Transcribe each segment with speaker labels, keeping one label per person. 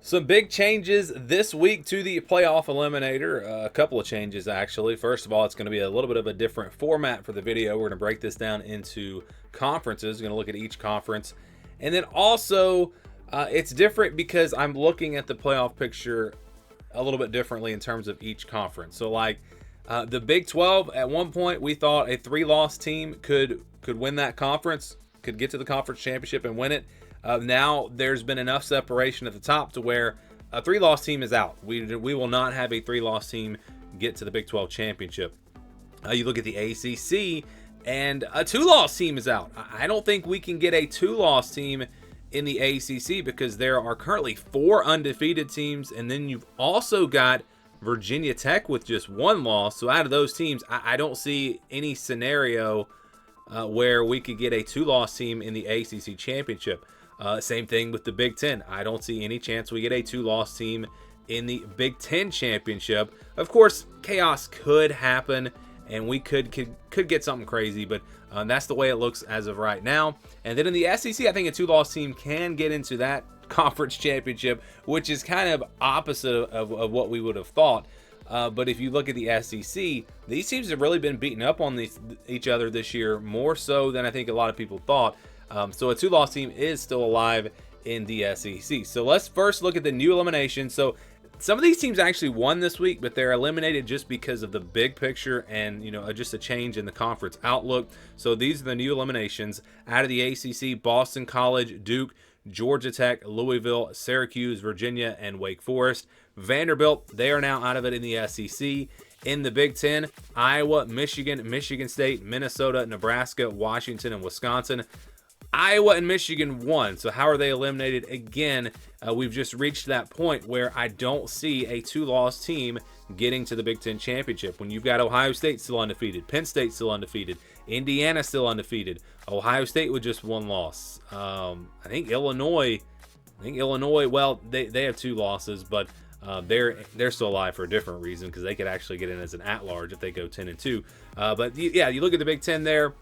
Speaker 1: Some big changes this week to the playoff eliminator. A couple of changes, actually. First of all, it's going to be a little bit of a different format for the video. We're going to break this down into conferences. We're going to look at each conference. And then also, it's different because I'm looking at the playoff picture a little bit differently in terms of each conference. So, like the Big 12, at one point, we thought a 3-loss team could win that conference, could get to the conference championship and win it. Now there's been enough separation at the top to where a 3-loss team is out. We will not have a 3-loss team get to the Big 12 championship. You look at the ACC, and a 2-loss team is out. I don't think we can get a 2-loss team in the ACC because there are currently 4 undefeated teams, and then you've also got Virginia Tech with just 1 loss. So out of those teams, I don't see any scenario where we could get a 2-loss team in the ACC championship. Same thing with the Big Ten. I don't see any chance we get a 2-loss team in the Big Ten championship. Of course, chaos could happen, and we could get something crazy, but that's the way it looks as of right now. And then in the SEC, I think a 2-loss team can get into that conference championship, which is kind of opposite of what we would have thought. But if you look at the SEC, these teams have really been beating up on each other this year, more so than I think a lot of people thought. So a 2-loss team is still alive in the SEC. So let's first look at the new elimination. So some of these teams actually won this week, but they're eliminated just because of the big picture and, just a change in the conference outlook. So these are the new eliminations out of the ACC: Boston College, Duke, Georgia Tech, Louisville, Syracuse, Virginia, and Wake Forest. Vanderbilt, they are now out of it in the SEC. In the Big Ten, Iowa, Michigan, Michigan State, Minnesota, Nebraska, Washington, and Wisconsin. Iowa and Michigan won. So how are they eliminated? Again, we've just reached that point where I don't see a 2-loss team getting to the Big Ten championship. When you've got Ohio State still undefeated, Penn State still undefeated, Indiana still undefeated, Ohio State with just 1 loss. I think Illinois, well, they have 2 losses, but they're still alive for a different reason because they could actually get in as an at-large if they go 10-2. But yeah, you look at the Big Ten there.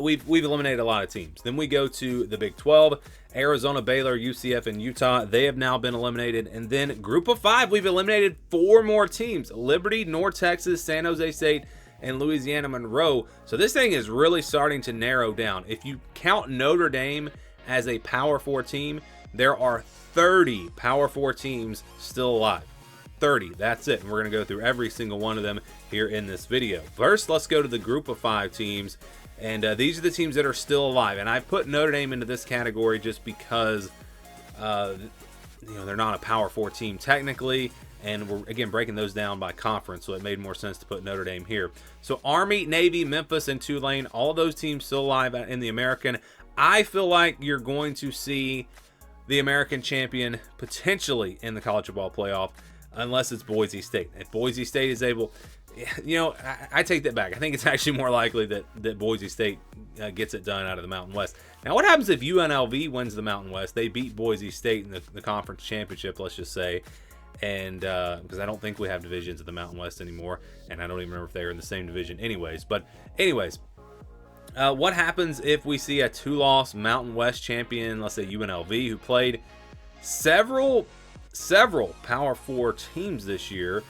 Speaker 1: We've eliminated a lot of teams. Then we go to the Big 12. Arizona, Baylor, UCF, and Utah. They have now been eliminated. And then Group of 5, we've eliminated 4 more teams: Liberty, North Texas, San Jose State, and Louisiana Monroe. So this thing is really starting to narrow down. If you count Notre Dame as a Power 4 team, there are 30 Power 4 teams still alive. 30, that's it. And we're going to go through every single one of them here in this video. First, let's go to the Group of 5 teams. And these are the teams that are still alive. And I put Notre Dame into this category just because, they're not a Power 4 team technically. And we're, again, breaking those down by conference. So it made more sense to put Notre Dame here. So Army, Navy, Memphis, and Tulane, all of those teams still alive in the American. I feel like you're going to see the American champion potentially in the college football playoff, unless it's Boise State. If Boise State is able... I take that back. I think it's actually more likely that Boise State gets it done out of the Mountain West. Now, what happens if UNLV wins the Mountain West? They beat Boise State in the conference championship, let's just say. And because I don't think we have divisions of the Mountain West anymore. And I don't even remember if they were in the same division anyways. But anyways, what happens if we see a 2-loss Mountain West champion, let's say UNLV, who played several Power 4 teams this year?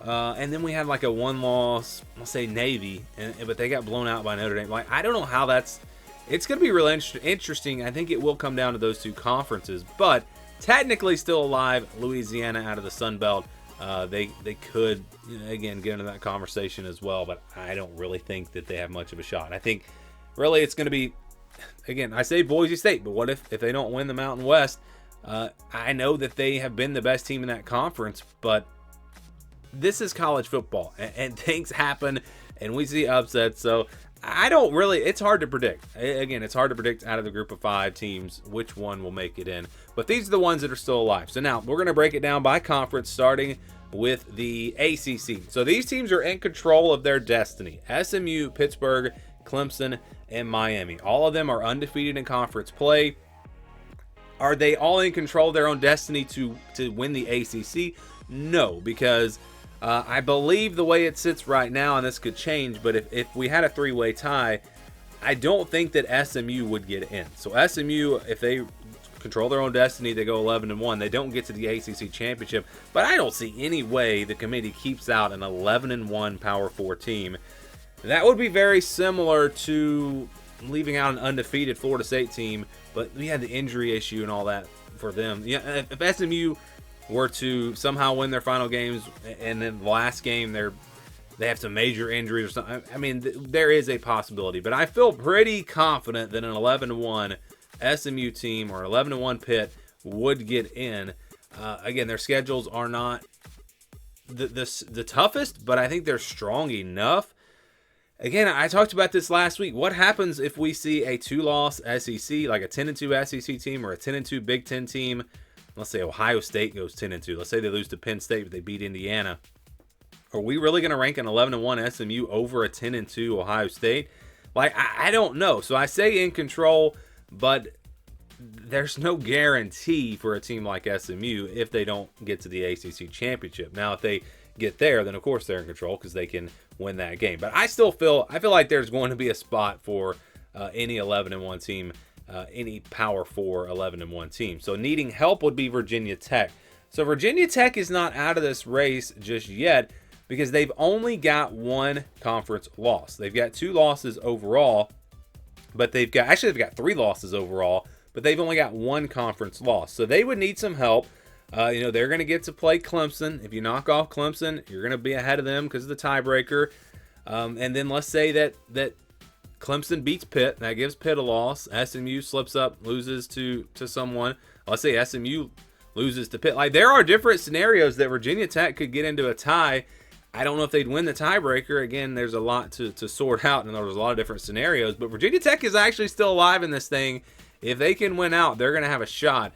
Speaker 1: And then we had like a 1-loss, let's say Navy, but they got blown out by Notre Dame. Like, I don't know how it's going to be really interesting. I think it will come down to those 2 conferences, but technically still alive. Louisiana out of the Sun Belt. They could, again, get into that conversation as well, but I don't really think that they have much of a shot. I think really it's going to be, again, I say Boise State, but what if they don't win the Mountain West? I know that they have been the best team in that conference, but this is college football, and things happen, and we see upsets. So it's hard to predict. Again, it's hard to predict out of the Group of 5 teams which one will make it in. But these are the ones that are still alive. So now we're going to break it down by conference, starting with the ACC. So these teams are in control of their destiny. SMU, Pittsburgh, Clemson, and Miami. All of them are undefeated in conference play. Are they all in control of their own destiny to win the ACC? No, because I believe the way it sits right now, and this could change, but if we had a 3-way tie, I don't think that SMU would get in. So SMU, if they control their own destiny. They go 11-1. They don't get to the ACC championship, but I don't see any way the committee keeps out an 11-1 Power 4 team. That would be very similar to leaving out an undefeated Florida State team, but we had the injury issue and all that for them. Yeah, if SMU were to somehow win their final games and then the last game they have some major injuries or something, I mean, there is a possibility, but I feel pretty confident that an 11-1 SMU team or 11-1 Pitt would get in. Again, their schedules are not the toughest, but I think they're strong enough. Again, I talked about this last week. What happens if we see a 2-loss SEC, like a 10-2 SEC team or a 10-2 Big Ten team? Let's say Ohio State goes 10-2. Let's say they lose to Penn State, but they beat Indiana. Are we really going to rank an 11-1 SMU over a 10-2 Ohio State? Like, I don't know. So I say in control, but there's no guarantee for a team like SMU if they don't get to the ACC championship. Now, if they get there, then of course they're in control because they can win that game. But I feel like there's going to be a spot for any 11-1 team, any Power 4 11-1 team. So needing help would be Virginia Tech. So Virginia Tech is not out of this race just yet because they've only got one conference loss. They've got 2 losses overall, but they've got 3 losses overall, but they've only got 1 conference loss. So they would need some help. They're going to get to play Clemson. If you knock off Clemson, you're going to be ahead of them because of the tiebreaker. And then let's say that Clemson beats Pitt. That gives Pitt a loss. SMU slips up, loses to someone. Let's say SMU loses to Pitt. Like, there are different scenarios that Virginia Tech could get into a tie. I don't know if they'd win the tiebreaker. Again, there's a lot to sort out, and there's a lot of different scenarios. But Virginia Tech is actually still alive in this thing. If they can win out, they're going to have a shot.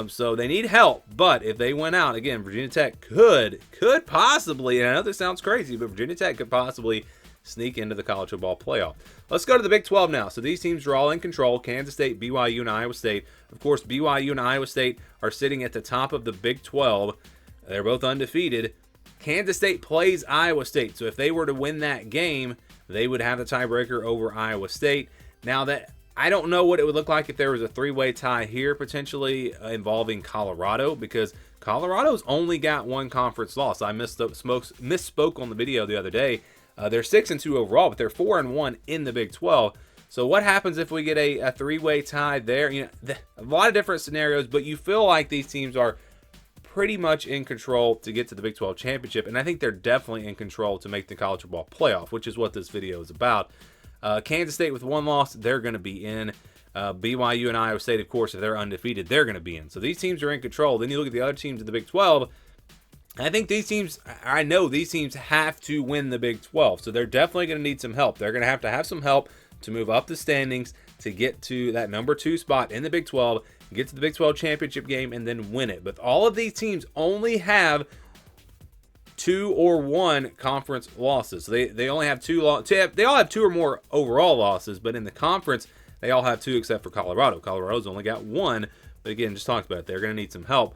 Speaker 1: So they need help, but if they win out, again, Virginia Tech could possibly, and I know this sounds crazy, but Virginia Tech could possibly sneak into the college football playoff. Let's go to the Big 12 now. So these teams are all in control: Kansas State, BYU, and Iowa State. Of course, BYU and Iowa State are sitting at the top of the Big 12. They're both undefeated. Kansas State plays Iowa State, so if they were to win that game, they would have the tiebreaker over Iowa State. Now, that I don't know what it would look like if there was a 3-way tie here, potentially involving Colorado, because Colorado's only got 1 conference loss. I misspoke on the video the other day. They're 6-2 overall, but they're 4-1 in the Big 12. So what happens if we get a 3-way tie there? A lot of different scenarios, but you feel like these teams are pretty much in control to get to the Big 12 championship, and I think they're definitely in control to make the college football playoff, which is what this video is about. Kansas State with 1 loss, they're going to be in. BYU and Iowa State, of course, if they're undefeated, they're going to be in. So these teams are in control. Then you look at the other teams in the Big 12. I know these teams have to win the Big 12. So they're definitely going to need some help. They're going to have some help to move up the standings to get to that number 2 spot in the Big 12, get to the Big 12 championship game, and then win it. But all of these teams only have 2 or 1 conference losses. So they only have 2 they all have 2 or more overall losses, but in the conference they all have 2 except for Colorado. Colorado's only got 1, but again, just talked about it. They're going to need some help.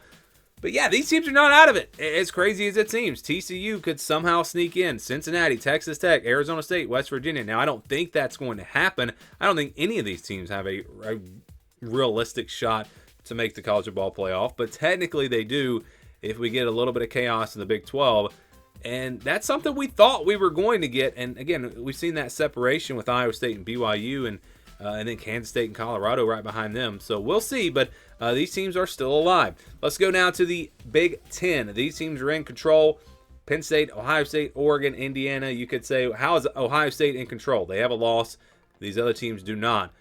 Speaker 1: But yeah, these teams are not out of it. As crazy as it seems, TCU could somehow sneak in. Cincinnati, Texas Tech, Arizona State, West Virginia. Now, I don't think that's going to happen. I don't think any of these teams have a realistic shot to make the college football playoff, but technically they do if we get a little bit of chaos in the Big 12. And that's something we thought we were going to get. And again, we've seen that separation with Iowa State and BYU, and then Kansas State and Colorado right behind them. So we'll see, but these teams are still alive. Let's go now to the Big 10. These teams are in control. Penn State, Ohio State, Oregon, Indiana. You could say, how is Ohio State in control? They have a loss. These other teams do not.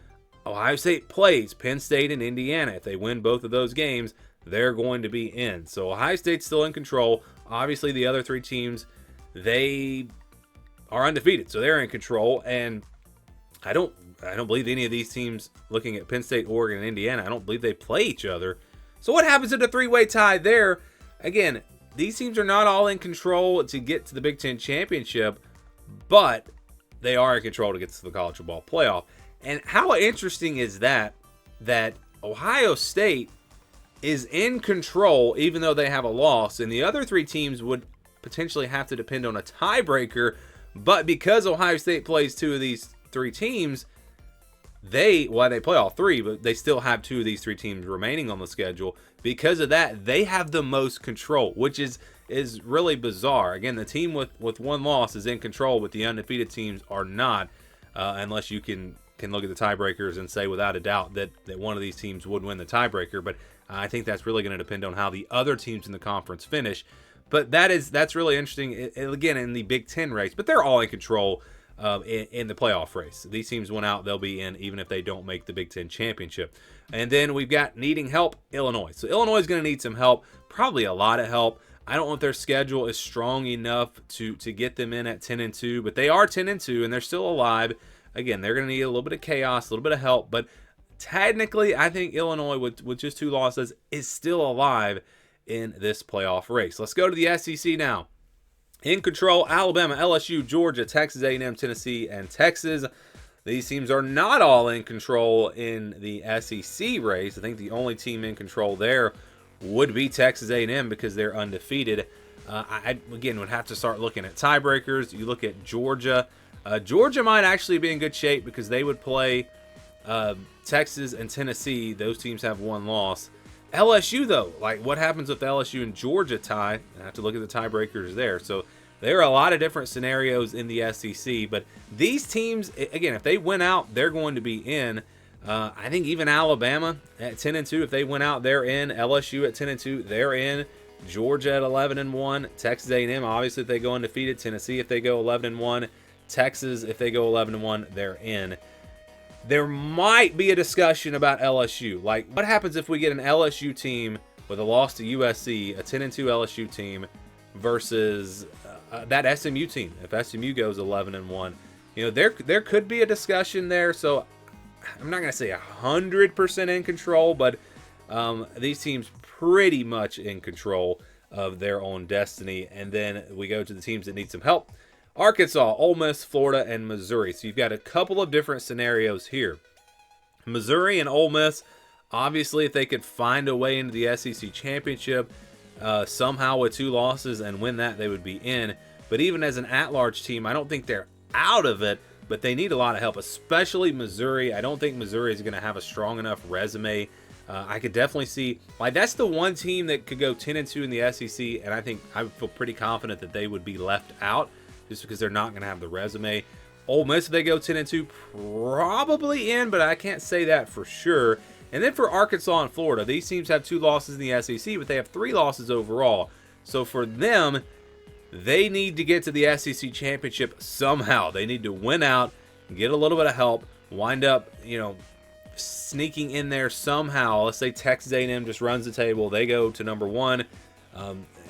Speaker 1: Ohio State plays Penn State and Indiana. If they win both of those games, they're going to be in. So Ohio State's still in control. Obviously, the other 3 teams, they are undefeated, so they're in control. And I don't believe any of these teams, looking at Penn State, Oregon, and Indiana, I don't believe they play each other. So what happens in a 3-way tie there? Again, these teams are not all in control to get to the Big Ten championship, but they are in control to get to the college football playoff. And how interesting is that Ohio State is in control even though they have a loss, and the other 3 teams would potentially have to depend on a tiebreaker, but because Ohio State plays 2 of these 3 teams, Well, they play all three, but they still have 2 of these 3 teams remaining on the schedule. Because of that, they have the most control, which is really bizarre. Again, the team with 1 loss is in control, but the undefeated teams are not, unless you can look at the tiebreakers and say without a doubt that one of these teams would win the tiebreaker. But I think that's really going to depend on how the other teams in the conference finish. But that's really interesting, again, in the Big Ten race. But they're all in control in the playoff race. These teams went out, they'll be in even if they don't make the Big Ten championship. And then we've got needing help, Illinois. So Illinois is going to need some help, probably a lot of help. I don't know if their schedule is strong enough to get them in at 10-2, but they are 10-2 and they're still alive. Again, they're going to need a little bit of chaos, a little bit of help, but technically I think Illinois with just 2 losses is still alive in this playoff race. Let's go to the SEC now. In control, Alabama, LSU, Georgia, Texas A&M, Tennessee, and Texas. These teams are not all in control in the SEC race. I think the only team in control there would be Texas A&M because they're undefeated. I again would have to start looking at tiebreakers. You look at Georgia. Georgia might actually be in good shape because they would play Texas and Tennessee. Those teams have 1 loss. LSU, though, like what happens if LSU and Georgia tie? I have to look at the tiebreakers there. So there are a lot of different scenarios in the SEC, but these teams, again, if they win out, they're going to be in. I think even Alabama at 10-2, if they win out, they're in. LSU at 10-2, they're in. Georgia at 11-1. Texas A&M, obviously, if they go undefeated. Tennessee, if they go 11-1. Texas, if they go 11-1, they're in. There might be a discussion about LSU. Like, what happens if we get an LSU team with a loss to USC, a 10-2 LSU team, versus that SMU team? If SMU goes 11-1, you know, there could be a discussion there. So I'm not going to say 100% in control, but these teams pretty much in control of their own destiny. And then we go to the teams that need some help. Arkansas, Ole Miss, Florida, and Missouri. So you've got a couple of different scenarios here. Missouri and Ole Miss, obviously, if they could find a way into the SEC championship somehow with 2 losses and win that, they would be in. But even as an at-large team, I don't think they're out of it, but they need a lot of help, especially Missouri. I don't think Missouri is going to have a strong enough resume. I could definitely see, like, that's the one team that could go 10-2 in the SEC, and I think I would feel pretty confident that they would be left out, just because they're not going to have the resume. Ole Miss, if they go 10-2, probably in, but I can't say that for sure. And then for Arkansas and Florida, these teams have 2 losses in the SEC, but they have 3 losses overall. So for them, they need to get to the SEC championship somehow. They need to win out, get a little bit of help, wind up, you know, sneaking in there somehow. Let's say Texas A&M just runs the table. They go to number 1.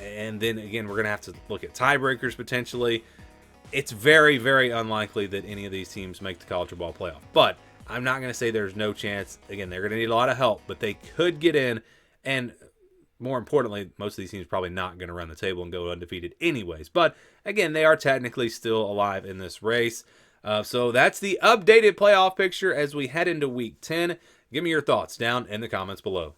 Speaker 1: And then, again, we're going to have to look at tiebreakers potentially. It's very, very unlikely that any of these teams make the college football playoff. But I'm not going to say there's no chance. Again, they're going to need a lot of help, but they could get in. And more importantly, most of these teams probably not going to run the table and go undefeated anyways. But, again, they are technically still alive in this race. So that's the updated playoff picture as we head into Week 10. Give me your thoughts down in the comments below.